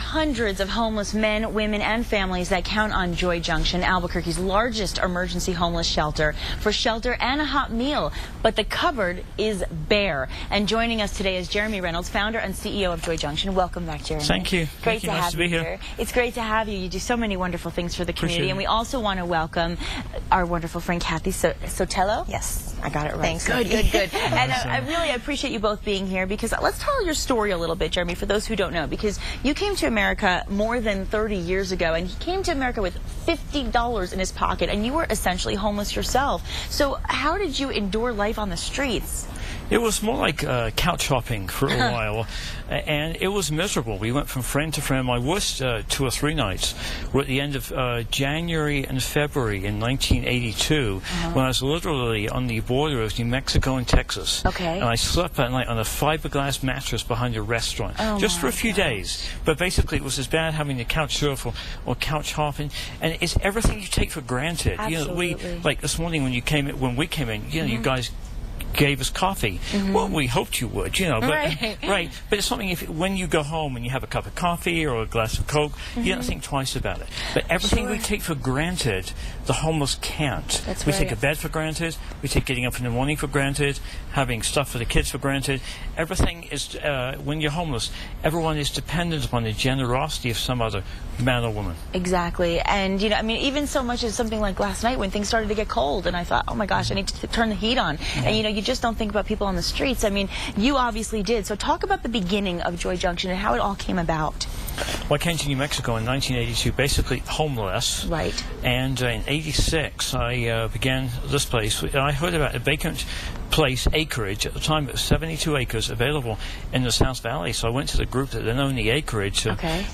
hundreds of homeless men, women, and families that count on Joy Junction, Albuquerque's largest emergency homeless shelter, for shelter and a hot meal. But the cupboard is bare. And joining us today is Jeremy Reynolds, founder and CEO of Joy Junction. Welcome back, Jeremy. Thank you. Great to nice have to be you here. It's great to have you. You do so many wonderful things for the community. Appreciate it. And we also want to welcome our wonderful friend Kathy Sotelo. Yes. I got it right. Thanks. Good. And I really appreciate you both being here, because let's tell your story a little bit, Jeremy, for those who don't know, because you came to America more than 30 years ago, and he came to America with $50 in his pocket, and you were essentially homeless yourself. So how did you endure life on the streets? It was more like couch hopping for a while, and it was miserable. We went from friend to friend. My worst 2 or 3 nights were at the end of January and February in 1982, when I was literally on the border of New Mexico and Texas. Okay. And I slept that night on a fiberglass mattress behind a restaurant, just for a few days. But basically, it was as bad having a couch surf or couch hopping, and it's everything you take for granted. Absolutely. You know, like this morning when we came in, you know, you guys gave us coffee. Well, we hoped you would, you know, but right. But it's something when you go home and you have a cup of coffee or a glass of Coke, you don't think twice about it. But everything we take for granted, the homeless can't. We take a bed for granted. We take getting up in the morning for granted. Having stuff for the kids for granted. Everything is when you're homeless, everyone is dependent upon the generosity of some other man or woman. Exactly. And you know, I mean, even so much as something like last night when things started to get cold, and I thought, oh my gosh, I need to turn the heat on. And you know, you just don't think about people on the streets. I mean, you obviously did. So talk about the beginning of Joy Junction and how it all came about. Well, I came to New Mexico in 1982, basically homeless. Right. And in '86, I began this place. I heard about a vacant place, acreage. At the time, it was 72 acres available in the South Valley. So I went to the group that then owned the acreage.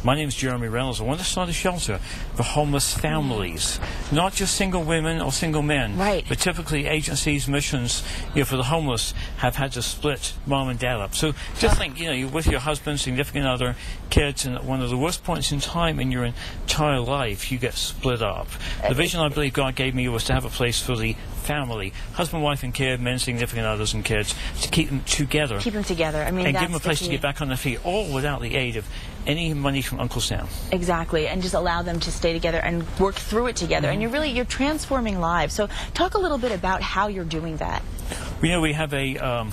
My name is Jeremy Reynolds. I want to start a shelter for homeless families, not just single women or single men. Right. But typically, agencies, missions, you know, for the homeless have had to split mom and dad up. So just think, you know, you're with your husband, significant other, kids, and at one of the worst points in time in your entire life, you get split up. The vision I believe God gave me was to have a place for the family, husband, wife, and kid, men, significant others, and kids, to keep them together. Keep them together. I mean, and that's give them a place to get back on their feet, all without the aid of any money from Uncle Sam. Exactly. And just allow them to stay together and work through it together. And you're transforming lives. So talk a little bit about how you're doing that. You know, we have a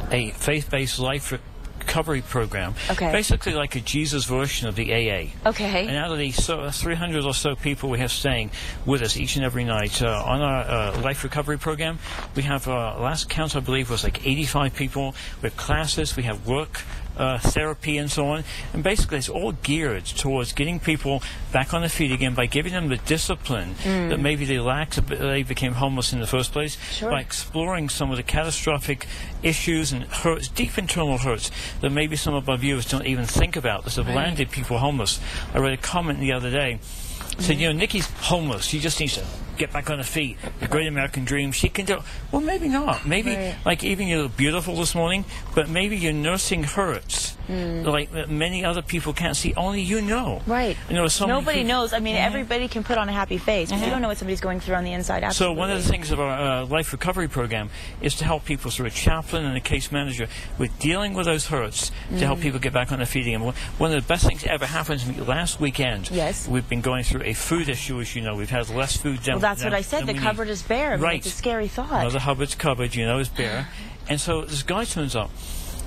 faith-based life recovery program, basically like a Jesus version of the AA. And out of the 300 or so people we have staying with us each and every night on our life recovery program, we have, last count I believe was like 85 people. We have classes, we have work, therapy, and so on. And basically it's all geared towards getting people back on their feet again by giving them the discipline that maybe they lacked. They became homeless in the first place, by exploring some of the catastrophic issues and hurts, deep internal hurts that maybe some of our viewers don't even think about that have landed people homeless. I read a comment the other day, said, you know, Nikki's homeless, she just needs to get back on her feet. The great American dream, she can do it. Well, maybe not. Maybe, like, even you look beautiful this morning, but maybe you're nursing hurts like that many other people can't see. Only you know. Right. You know, nobody knows. I mean, everybody can put on a happy face, but you don't know what somebody's going through on the inside. Absolutely. So one of the things of our life recovery program is to help people through a chaplain and a case manager with dealing with those hurts to help people get back on their feet again. One of the best things that ever happened to me last weekend, we've been going through a food issue, as you know. We've had less food down. Well, that's what I said. The cupboard is bare. I mean, it's a scary thought. Well, the cupboard's cupboard, you know, is bare. And so this guy turns up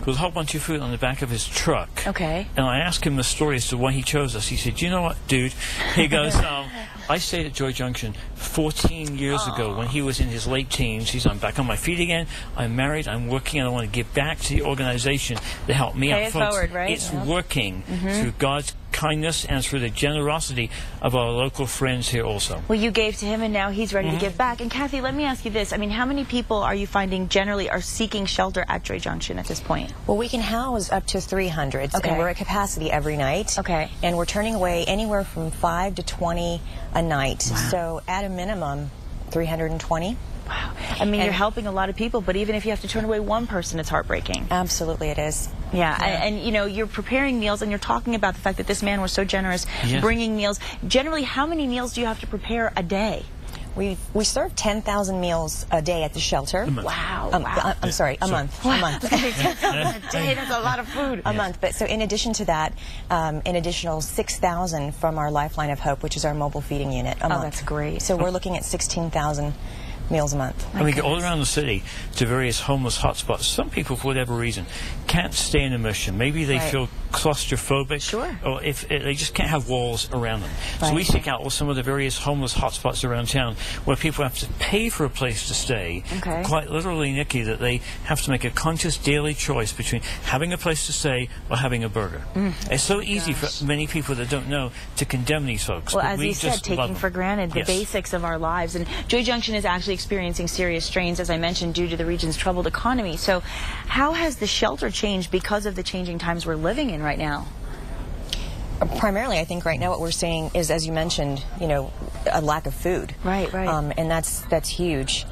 with a whole bunch of food on the back of his truck. And I asked him the story as to why he chose us. He said, you know what, dude? He goes, I stayed at Joy Junction 14 years ago when he was in his late teens. He said, I'm back on my feet again. I'm married. I'm working, and I want to give back to the organization that helped me out. Folks, forward, right? It's working through God's kindness and through the generosity of our local friends here also. Well, you gave to him, and now he's ready to give back. And Kathy, let me ask you this. I mean, how many people are you finding generally are seeking shelter at Joy Junction at this point? Well, we can house up to 300, and we're at capacity every night. And we're turning away anywhere from 5 to 20 a night. So at a minimum, 320. Wow. I mean, you're helping a lot of people, but even if you have to turn away one person, it's heartbreaking. Absolutely it is. And you know, you're preparing meals, and you're talking about the fact that this man was so generous bringing meals. Generally, how many meals do you have to prepare a day? We serve 10,000 meals a day at the shelter. Wow. I'm sorry, a month. A month. 10,000 a day, that's a lot of food. A month. But so in addition to that, an additional 6,000 from our Lifeline of Hope, which is our mobile feeding unit a month. Oh, that's great. So we're looking at 16,000 meals a month. And we go all around the city to various homeless hotspots. Some people, for whatever reason, can't stay in a mission. Maybe they feel claustrophobic. Sure. Or if they just can't have walls around them. So we seek out some of the various homeless hotspots around town where people have to pay for a place to stay. Quite literally, Nikki, that they have to make a conscious daily choice between having a place to stay or having a burger. It's so easy for many people that don't know to condemn these folks. Well, as you said, taking for granted the basics of our lives. And Joy Junction is actually experiencing serious strains, as I mentioned, due to the region's troubled economy. So how has the shelter changed because of the changing times we're living in right now? Primarily, I think right now what we're seeing is, as you mentioned, you know, a lack of food. Right. And that's huge.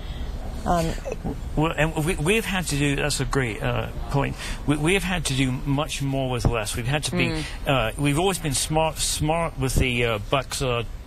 Well, and we've had to do, that's a great point, we have had to do much more with less. We've had to be, we've always been smart with the bucks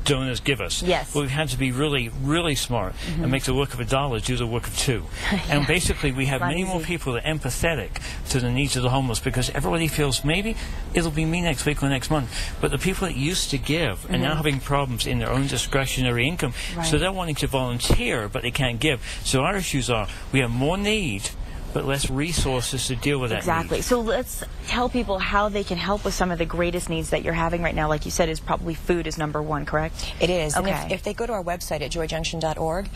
donors give us. Yes. But we've had to be really, really smart and make the work of $1 do the work of $2. And basically we have many more people that are empathetic to the needs of the homeless, because everybody feels maybe it'll be me next week or next month. But the people that used to give are now having problems in their own discretionary income. So they're wanting to volunteer, but they can't give. So our issues are, we have more need, but less resources to deal with that Exactly. need. So let's tell people how they can help with some of the greatest needs that you're having right now. Like you said, is probably food is #1, correct? It is. Okay. And if they go to our website at joyjunction.org,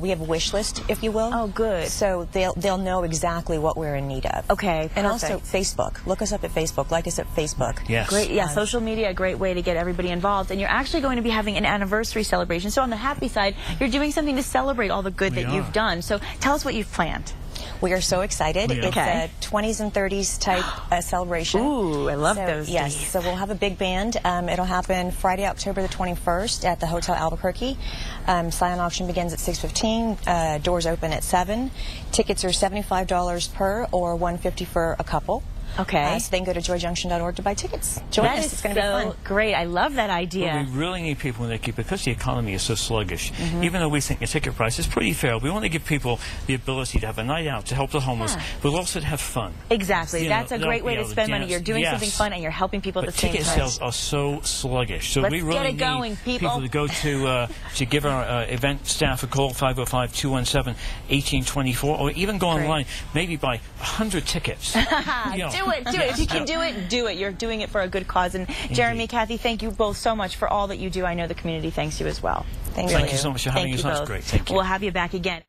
we have a wish list, if you will. Oh, good. So they'll know exactly what we're in need of. Okay. And also Facebook. Look us up at Facebook. Like us at Facebook. Yes. Great. Yeah. Social media, a great way to get everybody involved. And you're actually going to be having an anniversary celebration. So on the happy side, you're doing something to celebrate all the good that you've done. So tell us what you've planned. We are so excited. It's a 20s and 30s type celebration. Ooh, I love those Yes, days. so we'll have a big band. It'll happen Friday, October the 21st at the Hotel Albuquerque. Silent auction begins at 6:15. Doors open at 7. Tickets are $75 per or $150 for a couple. Okay. So they can go to joyjunction.org to buy tickets. Join us. It's going to be fun. Great. I love that idea. Well, we really need people, Nikki, because the economy is so sluggish. Even though we think the ticket price is pretty fair, we want to give people the ability to have a night out to help the homeless, but also to have fun. Exactly. That's a great way to spend money. You're doing something fun and you're helping people at the same time. Ticket sales are so sluggish. So we really need people to go to give our event staff a call, 505-217-1824, or even go online, maybe buy 100 tickets. Do it. If you can do it, do it. You're doing it for a good cause. And Jeremy, Kathy, thank you both so much for all that you do. I know the community thanks you as well. Thank you so much for having us on. It's great. Thank you. We'll have you back again.